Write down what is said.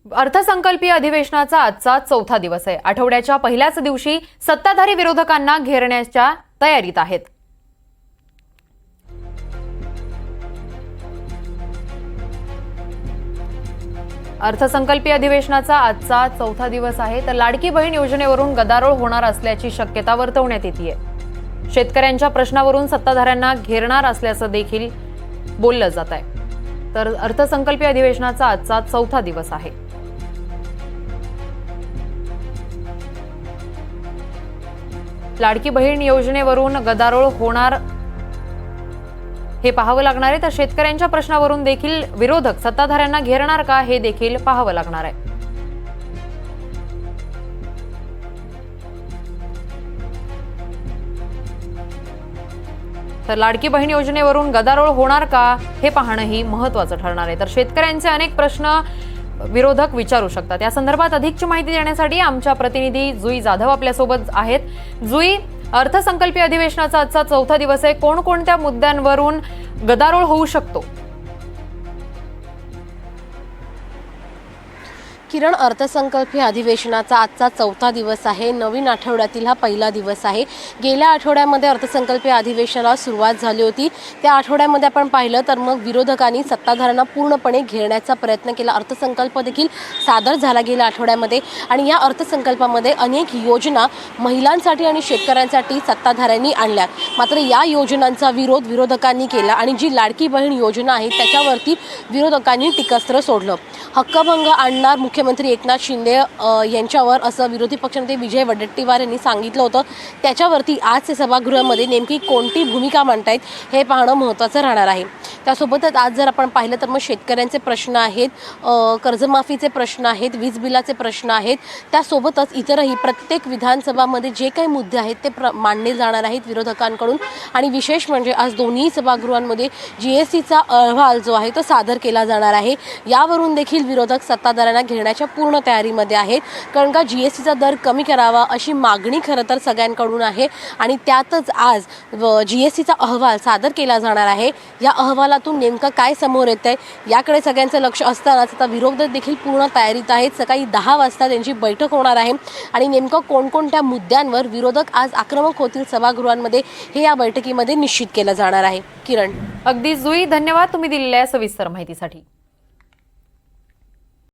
अर्थसंकल्पीय अधिवेशनाचा आजचा चौथा दिवस आहे। आठवड्याच्या पहिल्याच दिवशी सत्ताधारी विरोधकांना घेरण्याच्या तयारीत आहेत। अर्थसंकल्पीय अधिवेशनाचा आजचा चौथा दिवस आहे। तर लाडकी बहीण योजनेवरून गदारोळ होणार असल्याची शक्यता वर्तवण्यात येते। शेतकऱ्यांच्या प्रश्नावरून सत्ताधाऱ्यांना घेरणार असल्याचं देखील बोललं जात आहे। तर अर्थसंकल्पीय अधिवेशनाचा आजचा चौथा दिवस आहे। लाडकी बहीण योजनेवरून गदारोळ होणार हे पाहावं लागणार आहे। तर शेतकऱ्यांच्या प्रश्नावरून देखील विरोधक सत्ताधाऱ्यांना घेरणार का हे देखील पाहावं लागणार आहे। तर लाडकी बहीण योजनेवरून गदारोळ होणार का हे पाहणंही महत्त्वाचं ठरणार आहे। तर शेतकऱ्यांचे अनेक प्रश्न विरोधक विचारू शकतात। या संदर्भात अधिकची माहिती देण्यासाठी आमच्या प्रतिनिधी जुई जाधव आपल्यासोबत आहेत। जुई, अर्थसंकल्पीय अधिवेशनाचा आजचा चौथा दिवस आहे। कोणकोणत्या मुद्द्यांवरून गदारोळ होऊ शकतो? किरण, अर्थसंकल्पीय अधिवेशनाचा आजचा चौथा दिवस आहे। नवीन आठवड्यातील हा पहिला दिवस आहे। गेल्या आठवड्यामध्ये अर्थसंकल्पीय अधिवेशनाला सुरुवात झाली होती। त्या आठवड्यामध्ये आपण पाहिलं तर मग विरोधकांनी सत्ताधाऱ्यांना पूर्णपणे घेरण्याचा प्रयत्न केला। अर्थसंकल्प देखील सादर झाला गेल्या आठवड्यामध्ये आणि या अर्थसंकल्पामध्ये अनेक योजना महिलांसाठी आणि शेतकऱ्यांसाठी सत्ताधाऱ्यांनी आणल्या। मात्र या योजनांचा विरोध विरोधकांनी केला आणि जी लाडकी बहीण योजना आहे त्याच्यावरती विरोधकांनी टीकास्त्र सोडलं। हक्कभंग आणणार मुख्यमंत्री एकनाथ शिंदे यांच्यावर असं विरोधी पक्षनेते विजय वडेट्टीवार यांनी सांगितलं होतं। त्याच्यावरती आज सभागृहामध्ये नेमकी कोणती भूमिका मांडतायत हे पाहणं महत्त्वाचं राहणार आहे। त्यासोबतच आज जर आपण पाहिलं तर मग शेतकऱ्यांचे प्रश्न आहेत, कर्जमाफीचे प्रश्न आहेत, वीज बिलाचे प्रश्न आहेत, त्यासोबतच इतरही प्रत्येक विधानसभामध्ये जे काही मुद्दे आहेत ते मांडले जाणार आहेत विरोधकांकडून। आणि विशेष म्हणजे आज दोन्ही सभागृहांमध्ये जीएसटीचा अहवाल जो आहे तो सादर केला जाणार आहे। यावरून देखील विरोधक सत्ताधाऱ्यांना घेरण्याच्या पूर्ण तयारीमध्ये आहेत, कारण का जीएसटीचा दर कमी करावा अशी मागणी खरं तर सगळ्यांकडून आहे आणि त्यातच आज जीएसटीचा अहवाल सादर केला जाणार आहे। या अहवालातून नेमकं काय समोर येतंय याकडे सगळ्यांचं लक्ष असतानाच आता विरोधक देखील पूर्ण तयारीत आहेत। सकाळी 10 वाजता त्यांची बैठक होणार आहे आणि नेमकं कोणकोणत्या मुद्द्यांवर विरोधक आज आक्रमक होतील सभागृहांमध्ये हे या बैठकीमध्ये निश्चित केलं जाणार आहे। किरण, अगदी जुई, धन्यवाद तुम्ही दिलेल्या सविस्तर माहितीसाठी।